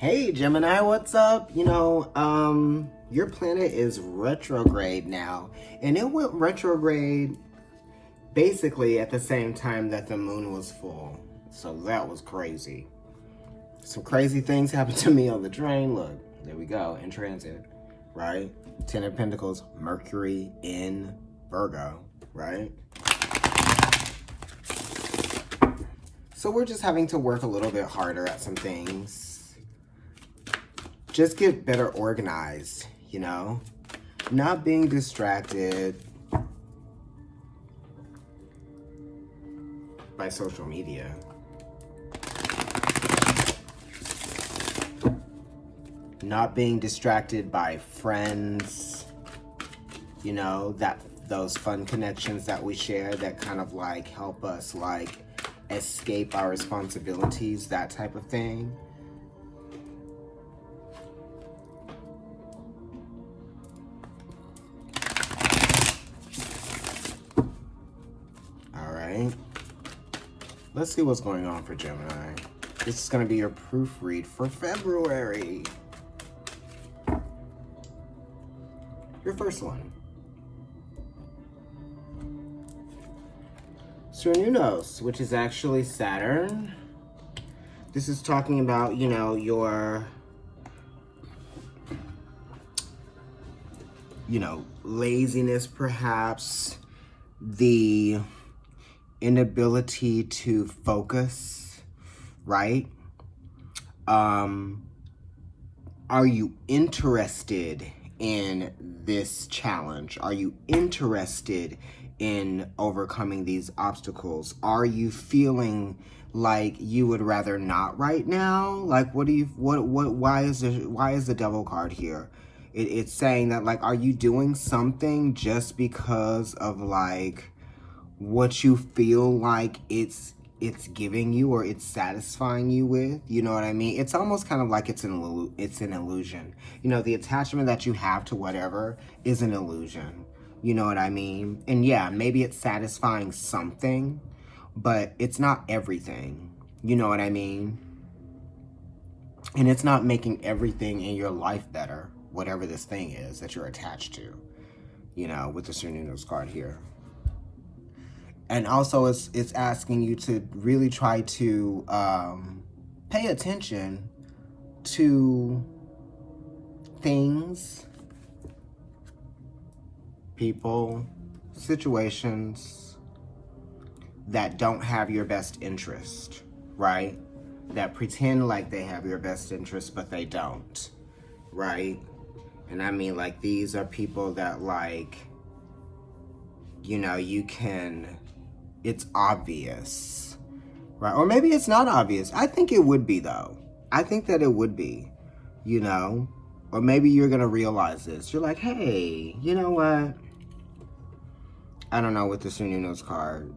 Hey Gemini, what's up? Your planet is retrograde now, and it went retrograde basically at the same time that the moon was full. So that was crazy. Some crazy things happened to me on the train. Look, there we go, in transit, right? Ten of Pentacles, Mercury in Virgo, right? So we're just having to work a little bit harder at some things. Just get better organized, not being distracted by social media. Not being distracted by friends, those fun connections that we share that kind of help us escape our responsibilities, that type of thing. Let's see what's going on for Gemini. This is going to be your proofread for February. Your first one. Cernunnos, which is actually Saturn. This is talking about, your, laziness perhaps, the inability to focus, right? Are you interested in this challenge? Are you interested in overcoming these obstacles? Are you feeling like you would rather not right now? Why is the Devil card here? It's saying that are you doing something just because of what you feel like it's giving you or it's satisfying you with, you know what I mean? It's almost kind of like it's an illusion. The attachment that you have to whatever is an illusion. You know what I mean? And yeah, maybe it's satisfying something, but it's not everything. You know what I mean? And it's not making everything in your life better, whatever this thing is that you're attached to, with the Cernunnos card here. And also it's asking you to really try to pay attention to things, people, situations that don't have your best interest, right? That pretend like they have your best interest, but they don't, right? And I mean, these are people that you can... It's obvious, right? Or maybe it's not obvious. I think it would be, though. I think that it would be, Or maybe you're going to realize this. You're like, hey, you know what? I don't know, with the Cernunnos card.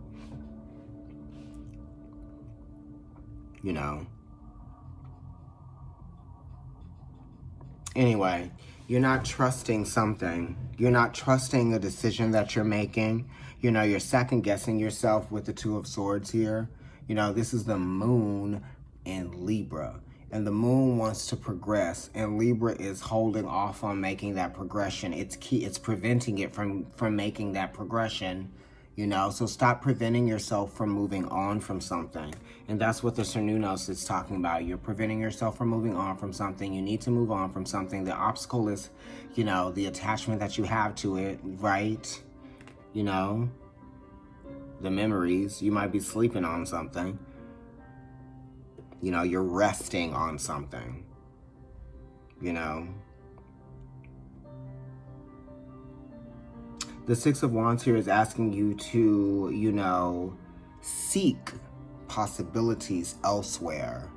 Anyway, you're not trusting something. You're not trusting a decision that you're making. You're second guessing yourself with the Two of Swords here. This is the moon in Libra. And the moon wants to progress. And Libra is holding off on making that progression. It's preventing it from making that progression. So stop preventing yourself from moving on from something. And that's what the Cernunnos is talking about. You're preventing yourself from moving on from something. You need to move on from something. The obstacle is, the attachment that you have to it, right? The memories. You might be sleeping on something. You're resting on something. The Six of Wands here is asking you to, seek possibilities elsewhere.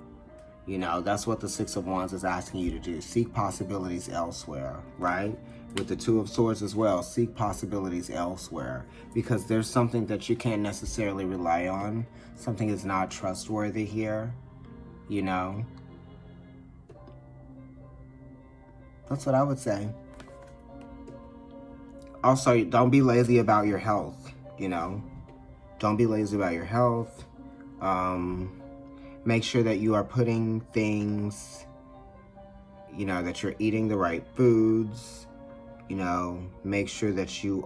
That's what the Six of Wands is asking you to do. Seek possibilities elsewhere, right? With the Two of Swords as well, seek possibilities elsewhere. Because there's something that you can't necessarily rely on. Something is not trustworthy here, That's what I would say. Also, don't be lazy about your health, Don't be lazy about your health. Make sure that you are putting things you know, that you're eating the right foods, you know, make sure that you're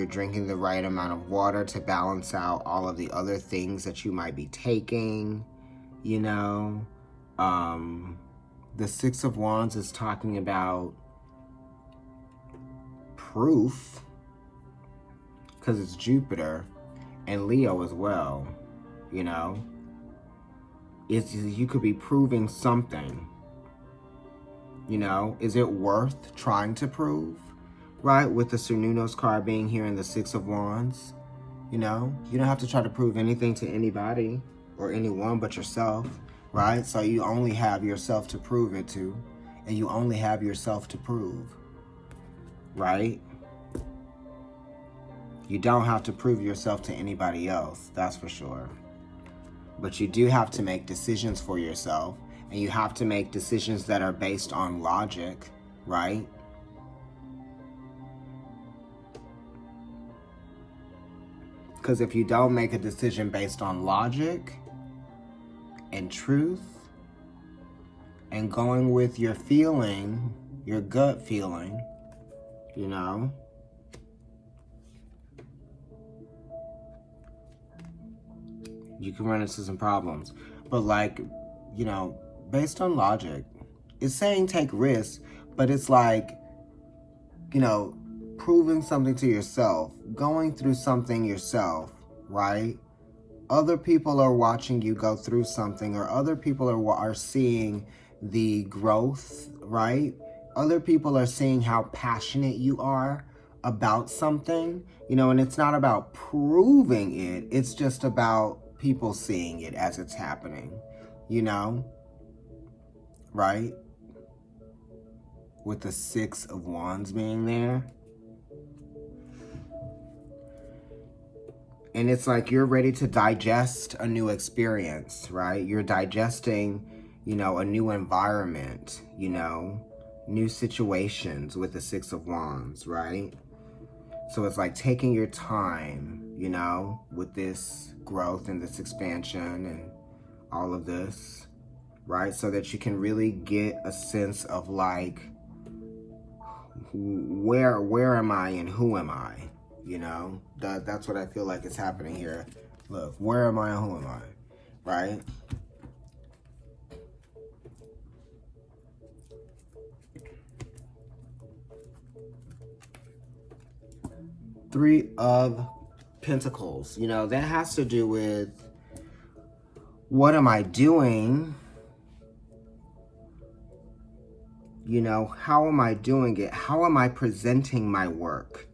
drinking the right amount of water to balance out all of the other things that you might be taking, you know. The Six of Wands is talking about proof, because it's Jupiter and Leo as well, you know. You could be proving something, you know. Is it worth trying to prove? Right, with the Cernunnos card being here in the Six of Wands, you know, you don't have to try to prove anything to anybody or anyone but yourself, right? So you only have yourself to prove it to, and you only have yourself to prove, right? You don't have to prove yourself to anybody else, that's for sure. But you do have to make decisions for yourself, and you have to make decisions that are based on logic, right? Because if you don't make a decision based on logic and truth and going with your feeling, your gut feeling, you know, you can run into some problems. But like, you know, based on logic, it's saying take risks, but it's like, you know, proving something to yourself, going through something yourself, right? Other people are watching you go through something, or other people are seeing the growth, right? Other people are seeing how passionate you are about something, you know, and it's not about proving it. It's just about people seeing it as it's happening, you know, right? With the Six of Wands being there. And it's like you're ready to digest a new experience, right? You're digesting, you know, a new environment, you know, new situations with the Six of Wands, right? So it's like taking your time, you know, with this growth and this expansion and all of this, right? So that you can really get a sense of like, where am I and who am I? You know, that's what I feel like is happening here. Look, where am I and who am I, right? Three of Pentacles, you know, that has to do with what am I doing? You know, how am I doing it? How am I presenting my work?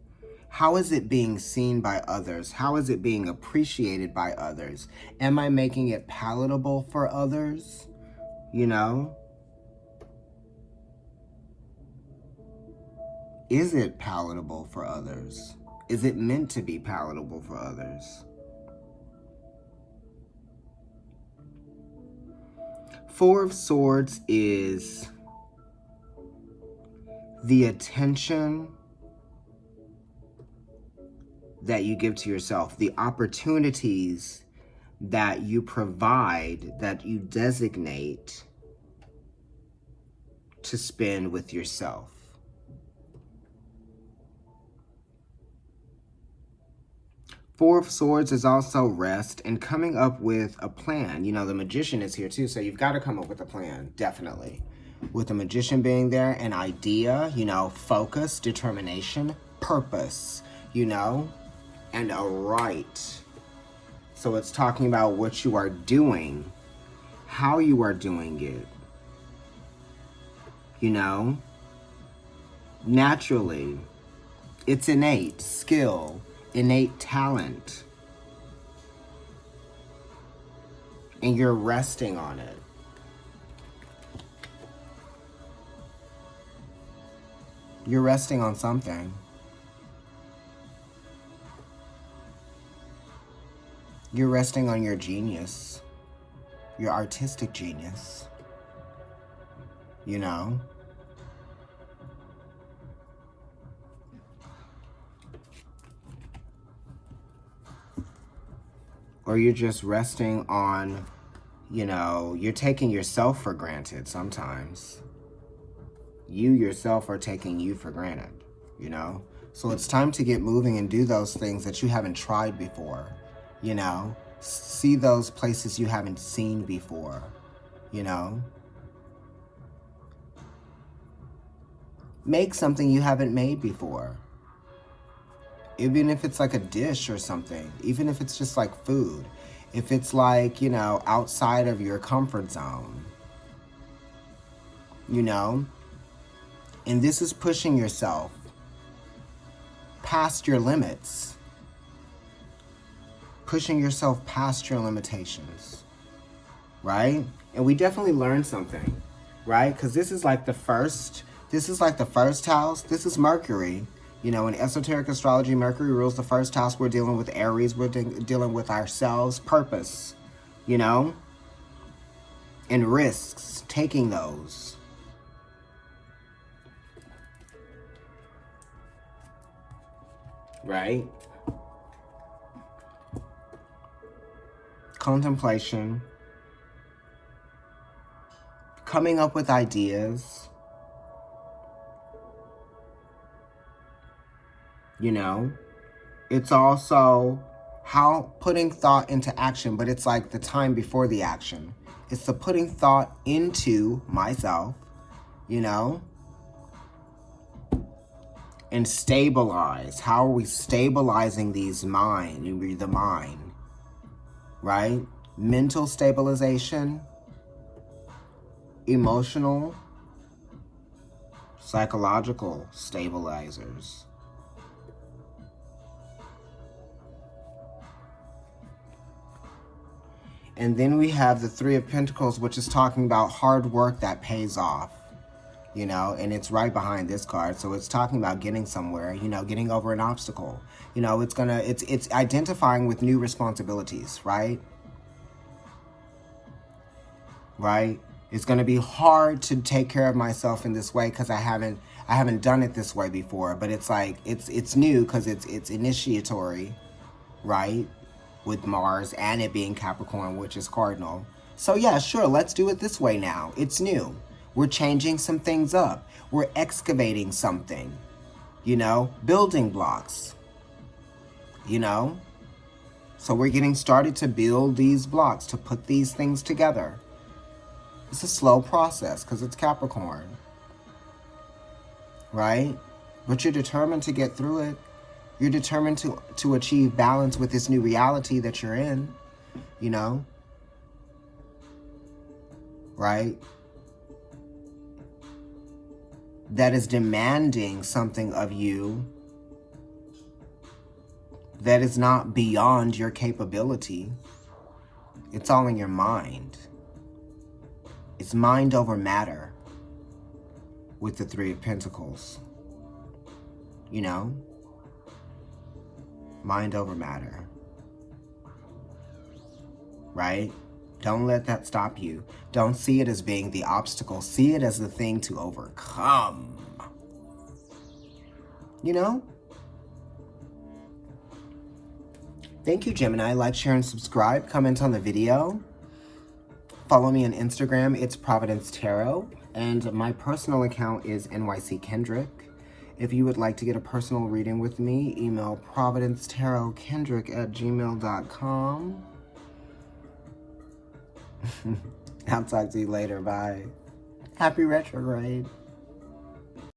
How is it being seen by others? How is it being appreciated by others? Am I making it palatable for others? You know? Is it palatable for others? Is it meant to be palatable for others? Four of Swords is the attention that you give to yourself, the opportunities that you provide, that you designate to spend with yourself. Four of Swords is also rest and coming up with a plan. You know, the Magician is here too, so you've got to come up with a plan, definitely. With the Magician being there, an idea, you know, focus, determination, purpose, you know, and a right. So it's talking about what you are doing, how you are doing it, you know, naturally. It's innate skill, innate talent, and you're resting on it. You're resting on something. You're resting on your genius, your artistic genius, you know? Or you're just resting on You know, you're taking yourself for granted sometimes. You yourself are taking you for granted, you know? So it's time to get moving and do those things that you haven't tried before, you know? See those places you haven't seen before, you know? Make something you haven't made before. Even if it's like a dish or something, even if it's just like food, if it's like, you know, outside of your comfort zone, you know? And this is pushing yourself past your limits, pushing yourself past your limitations, right? And we definitely learned something, right? Because this is like the first house. This is Mercury. You know, in esoteric astrology, Mercury rules the first house. We're dealing with Aries. We're dealing with ourselves, purpose, you know, and risks, taking those. Right? Contemplation. Coming up with ideas. You know? It's also how putting thought into action, but it's like the time before the action. It's the putting thought into myself, you know? And stabilize. How are we stabilizing the mind, right? Mental stabilization, emotional, psychological stabilizers. And then we have the Three of Pentacles, which is talking about hard work that pays off. You know, and it's right behind this card. So it's talking about getting somewhere, you know, getting over an obstacle. You know, it's identifying with new responsibilities, right? Right? It's going to be hard to take care of myself in this way because I haven't done it this way before, but it's like it's new because it's initiatory, right? With Mars and it being Capricorn, which is cardinal. So yeah, sure, let's do it this way now. It's new. We're changing some things up. We're excavating something, you know, building blocks, you know. So we're getting started to build these blocks, to put these things together. It's a slow process because it's Capricorn, right? But you're determined to get through it. You're determined to achieve balance with this new reality that you're in, you know, right? That is demanding something of you that is not beyond your capability. It's all in your mind. It's mind over matter with the Three of Pentacles. You know? Mind over matter. Right? Don't let that stop you. Don't see it as being the obstacle. See it as the thing to overcome. You know? Thank you, Gemini. Like, share, and subscribe. Comment on the video. Follow me on Instagram. It's Providence Tarot. And my personal account is NYC Kendrick. If you would like to get a personal reading with me, email providencetarotkendrick@gmail.com. I'll talk to you later. Bye. Happy retrograde.